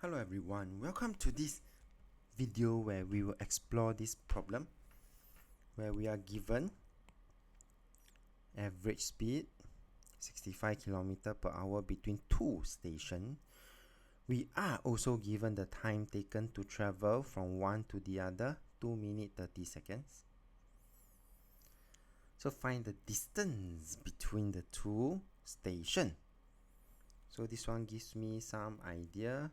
Hello everyone, welcome to this video where we will explore this problem where we are given average speed 65 km per hour between two stations. We are also given the time taken to travel from one to the other, 2 minutes 30 seconds. So find the distance between the two stations. So this one gives me some idea.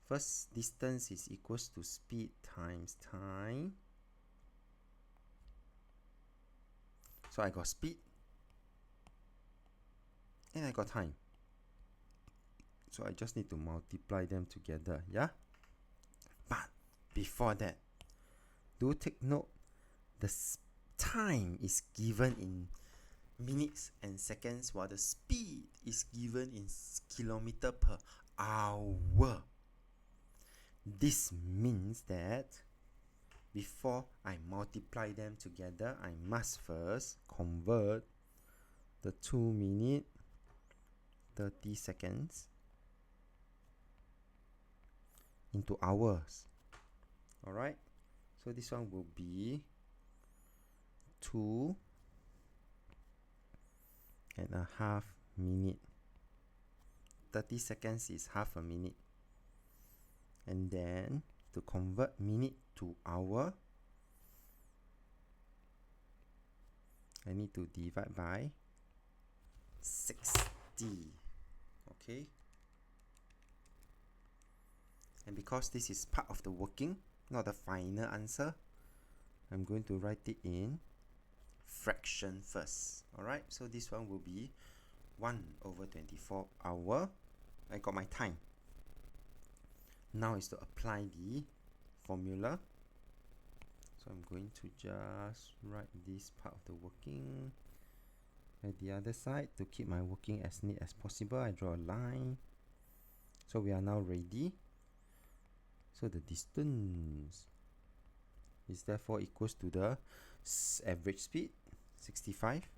First, distance is equals to speed times time. So I got speed and I got time. So I just need to multiply them together, yeah? But before that, do take note, the time is given in minutes and seconds while the speed is given in kilometer per hour. This means that before I multiply them together, I must first convert the 2 minutes 30 seconds into hours. Alright, so this one will be 2.5 minutes. 30 seconds is half a minute. And then to convert minute to hour, I need to divide by 60. Okay. And because this is part of the working, not the final answer, I'm going to write it in fraction first. Alright, so this one will be 1/24 hour. I got my time. Now is to apply the formula. So I'm going to just write this part of the working at the other side. To keep my working as neat as possible, I draw a line. So we are now ready. So the distance is therefore equals to the average speed 65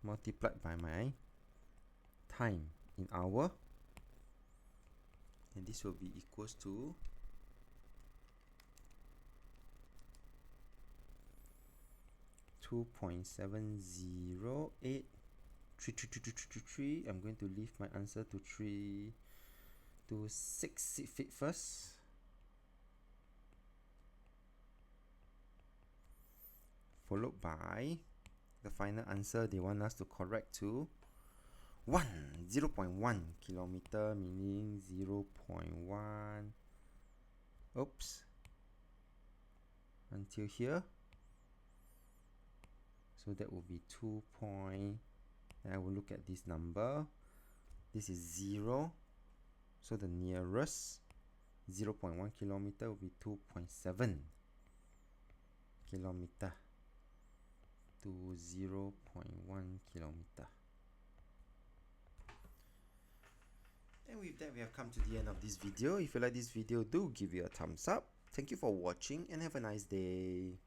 multiplied by my time in hour, and this will be equals to 2.7083333. I'm going to leave my answer to 3 to 6 feet first. Followed by the final answer. They want us to correct to 0.1 kilometer, meaning 0.1, oops, until here. So that will be 2 point, and I will look at this number. This is 0, so the nearest 0.1 kilometer will be 2.7 kilometer to 0.1 kilometer. And with that, we have come to the end of this video. If you like this video, do give it a thumbs up. Thank you for watching and have a nice day.